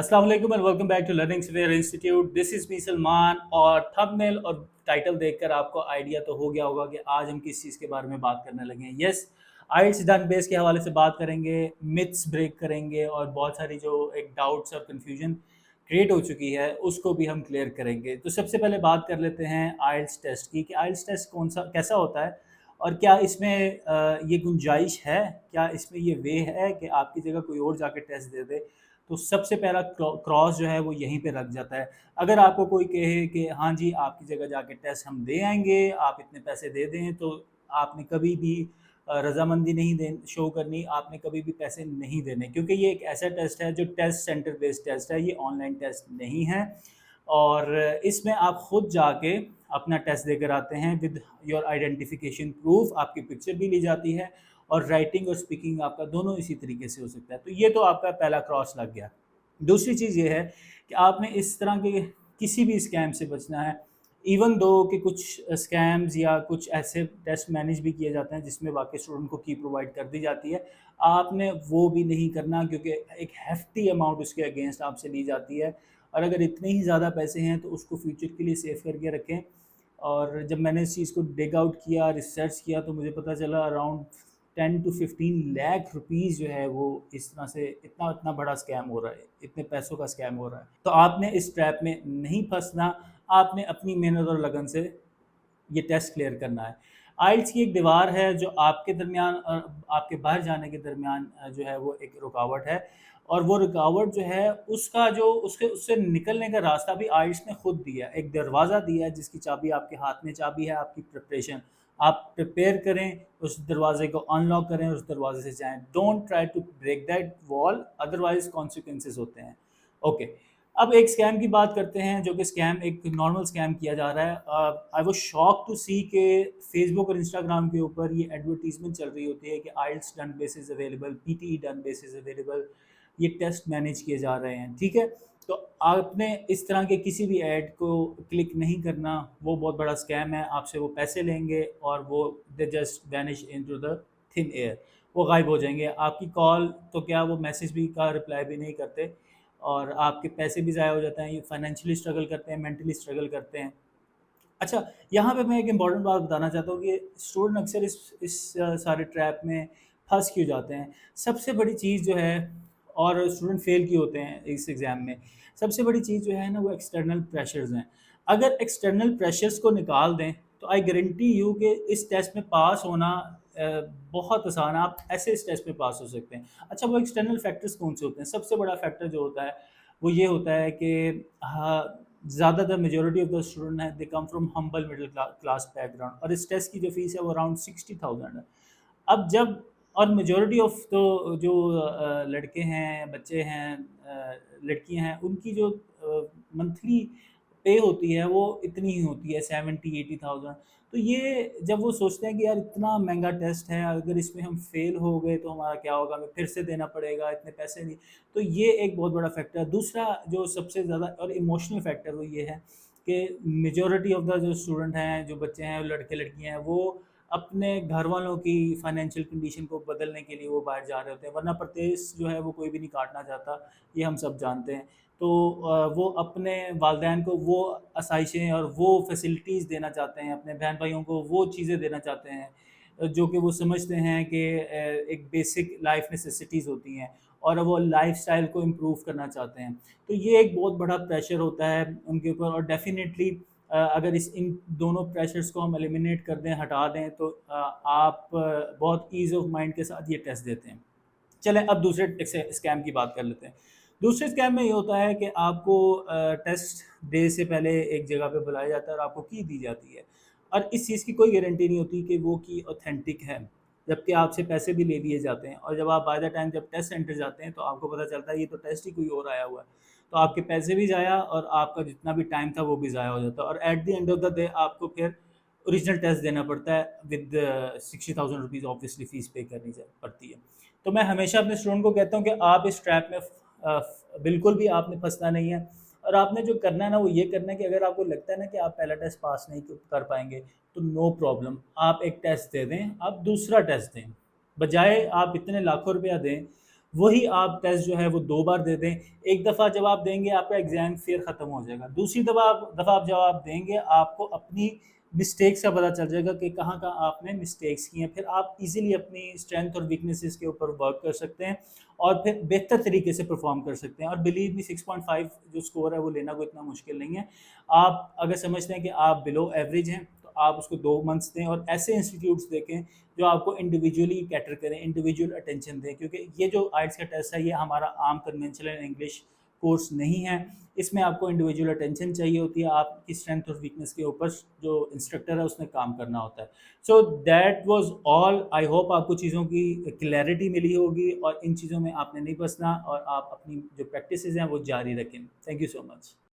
अस्सलाम वालेकुम and welcome back to learning square institute. This is me Salman. और thumbnail और टाइटल देखकर आपको आइडिया तो हो गया होगा कि आज हम किस चीज़ के बारे में बात करने लगे हैं। यस, आइल्स डन बेस के हवाले से बात करेंगे, मिथ्स ब्रेक करेंगे और बहुत सारी जो एक डाउट्स और कन्फ्यूजन क्रिएट हो चुकी है उसको भी हम क्लियर करेंगे। तो सबसे पहले बात कर लेते हैं आइल्स टेस्ट की कि आइल्स टेस्ट कौन सा कैसा होता है और क्या इसमें ये गुंजाइश है, क्या इसमें ये वे है कि आपकी जगह कोई और जाके टेस्ट दे दे। तो सबसे पहला क्रॉस जो है वो यहीं पे रख जाता है। अगर आपको कोई कहे कि हाँ जी आपकी जगह जाके टेस्ट हम दे आएंगे, आप इतने पैसे दे दें, तो आपने कभी भी रजामंदी नहीं दे शो करनी, आपने कभी भी पैसे नहीं देने, क्योंकि ये एक ऐसा टेस्ट है जो टेस्ट सेंटर बेस्ड टेस्ट है, ये ऑनलाइन टेस्ट नहीं है। और इसमें आप खुद जाके अपना टेस्ट देकर आते हैं विद योर आइडेंटिफिकेशन प्रूफ, आपकी पिक्चर भी ली जाती है और राइटिंग और स्पीकिंग आपका दोनों इसी तरीके से हो सकता है। तो ये तो आपका पहला क्रॉस लग गया। दूसरी चीज़ ये है कि आपने इस तरह के किसी भी स्कैम से बचना है। इवन दो कि कुछ स्कैम्स या कुछ ऐसे टेस्ट मैनेज भी किए जाते हैं जिसमें बाकी स्टूडेंट को की प्रोवाइड कर दी जाती है, आपने वो भी नहीं करना, क्योंकि एक हेफ्टी अमाउंट उसके अगेंस्ट आपसे ली जाती है। और अगर इतने ही ज़्यादा पैसे हैं तो उसको फ्यूचर के लिए सेव करके रखें। और जब मैंने इस चीज़ को डिग आउट किया, रिसर्च किया, तो मुझे पता चला अराउंड 10 to 15 लाख रुपीज़ जो है वो इस तरह से इतना इतना बड़ा स्कैम हो रहा है, इतने पैसों का स्कैम हो रहा है। तो आपने इस ट्रैप में नहीं फंसना, आपने अपनी मेहनत और लगन से ये टेस्ट क्लियर करना है। आइल्स की एक दीवार है जो आपके दरमियान और आपके बाहर जाने के दरमियान जो है वो एक रुकावट है। और वो रुकावट जो है उसका जो उसके उससे निकलने का रास्ता भी आइल्स ने खुद दिया है। एक दरवाज़ा दिया है जिसकी चाबी आपके हाथ में, चाबी है आपकी प्रिपरेशन। आप प्रिपेयर करें, उस दरवाजे को अनलॉक करें, उस दरवाजे से जाएं। Don't try to break that wall, otherwise consequences होते हैं। ओके, अब एक स्कैम की बात करते हैं, जो कि स्कैम एक नॉर्मल स्कैम किया जा रहा है। आई वाज शॉक टू सी के फेसबुक और इंस्टाग्राम के ऊपर ये एडवर्टीजमेंट चल रही होती है कि IELTS done basis available, PTE done basis available, ये टेस्ट मैनेज किए जा रहे हैं। ठीक है, तो आपने इस तरह के किसी भी ऐड को क्लिक नहीं करना, वो बहुत बड़ा स्कैम है। आपसे वो पैसे लेंगे और वो they just vanish into the thin air, वो गायब हो जाएंगे। आपकी कॉल तो क्या, वो मैसेज भी का रिप्लाई भी नहीं करते और आपके पैसे भी ज़ाया हो जाते हैं। ये फाइनेंशियली स्ट्रगल करते हैं, मेंटली स्ट्रगल करते हैं। अच्छा, यहाँ पे मैं एक इम्पॉर्टेंट बात बताना चाहता हूँ कि स्टूडेंट अक्सर इस सारे ट्रैप में फंस क्यों जाते हैं। सबसे बड़ी चीज़ जो है, और स्टूडेंट फेल क्यों होते हैं इस एग्ज़ाम में, सबसे बड़ी चीज़ जो है ना वो एक्सटर्नल प्रेशर्स हैं। अगर एक्सटर्नल प्रेशर्स को निकाल दें तो आई गारंटी यू कि इस टेस्ट में पास होना बहुत आसान है। आप ऐसे इस टेस्ट में पास हो सकते हैं। अच्छा, वो एक्सटर्नल फैक्टर्स कौन से होते हैं? सबसे बड़ा फैक्टर जो होता है वो ये होता है कि हाँ, ज़्यादातर मेजॉरिटी ऑफ द स्टूडेंट हैं, they come from humble middle class background, और इस टेस्ट की जो फीस है वो अराउंड 60,000 है। अब जब और मेजॉरिटी ऑफ तो जो लड़के हैं, बच्चे हैं, लड़कियां हैं, उनकी जो मंथली पे होती है वो इतनी ही होती है, 70-80,000। तो ये जब वो सोचते हैं कि यार इतना महंगा टेस्ट है, अगर इसमें हम फेल हो गए तो हमारा क्या होगा, हमें फिर से देना पड़ेगा, इतने पैसे नहीं। तो ये एक बहुत बड़ा फैक्टर है। दूसरा जो सबसे ज़्यादा और इमोशनल फैक्टर वो ये है कि मेजॉरिटी ऑफ द जो स्टूडेंट हैं, जो बच्चे हैं, लड़के लड़कियां हैं, वो अपने घर वालों की फाइनेंशियल कंडीशन को बदलने के लिए वो बाहर जा रहे होते हैं, वरना प्रदेश जो है वो कोई भी नहीं काटना चाहता, ये हम सब जानते हैं। तो वो अपने वालदैन को वो आसाइशें और वो फैसिलिटीज़ देना चाहते हैं, अपने बहन भाइयों को वो चीज़ें देना चाहते हैं जो कि वो समझते हैं कि एक बेसिक लाइफ नेसेसिटीज़ होती हैं, और वो लाइफस्टाइल को इम्प्रूव करना चाहते हैं। तो ये एक बहुत बड़ा प्रेशर होता है उनके ऊपर। और डेफिनेटली अगर इन दोनों प्रेशर्स को हम एलिमिनेट कर दें, हटा दें, तो आप बहुत ईज़ ऑफ माइंड के साथ ये टेस्ट देते हैं। चलें अब दूसरे स्कैम की बात कर लेते हैं। दूसरे स्कैम में ये होता है कि आपको टेस्ट डे से पहले एक जगह पे बुलाया जाता है और आपको की दी जाती है, और इस चीज़ की कोई गारंटी नहीं होती कि वो की ऑथेंटिक है, जबकि आपसे पैसे भी ले लिए जाते हैं। और जब आप बाय द टाइम जब टेस्ट सेंटर जाते हैं तो आपको पता चलता है ये तो टेस्ट ही कोई और आया हुआ है। तो आपके पैसे भी ज़ाया और आपका जितना भी टाइम था वो भी ज़ाया हो जाता है, और at the end of the day आपको फिर ओरिजिनल टेस्ट देना पड़ता है विद 60,000 रुपीज़ ऑब्वियसली फ़ीस पे करनी पड़ती है। तो मैं हमेशा अपने स्टूडेंट को कहता हूँ कि आप इस ट्रैप में बिल्कुल भी आपने फंसना नहीं है। और आपने जो करना है ना वो ये करना है कि अगर आपको लगता है ना कि आप पहला टेस्ट पास नहीं कर पाएंगे, तो नो प्रॉब्लम, आप एक टेस्ट दे दें, आप दूसरा टेस्ट दें। बजाय आप इतने लाखों रुपया दें وہی آپ ٹیسٹ جو ہے وہ 2 بار دے دیں. ایک دفعہ جب آپ دیں گے آپ کا ایگزام فیئر ختم ہو جائے گا. دوسری دفعہ آپ جب آپ دیں گے آپ کو اپنی مسٹیکس کا پتہ چل جائے گا کہ کہاں کہاں آپ نے مسٹیکس کی ہیں. پھر آپ ایزیلی اپنی اسٹرینتھ اور ویکنیسز کے اوپر ورک کر سکتے ہیں اور پھر بہتر طریقے سے پرفارم کر سکتے ہیں. اور بلیو می 6.5 جو اسکور ہے وہ لینا کوئی اتنا مشکل نہیں ہے. آپ اگر سمجھتے ہیں کہ آپ بلو ایوریج ہیں تو آپ اس کو 2 منتھس دیں اور ایسے انسٹیٹیوٹس دیکھیں جو آپ کو انڈیویجولی کیٹر کریں, انڈیویجول اٹینشن دیں, کیونکہ یہ جو آئلٹس کا ٹیسٹ ہے یہ ہمارا عام کنونشنل انگلش کورس نہیں ہے. اس میں آپ کو انڈیویجول اٹینشن چاہیے ہوتی ہے, آپ کی اسٹرینتھ اور ویکنیس کے اوپر جو انسٹرکٹر ہے اس نے کام کرنا ہوتا ہے. So that was all. I hope آپ کو چیزوں کی کلیئرٹی ملی ہوگی اور ان چیزوں میں آپ نے نہیں پھنسنا اور آپ اپنی جو پریکٹسز ہیں وہ جاری رکھیں. Thank you so much.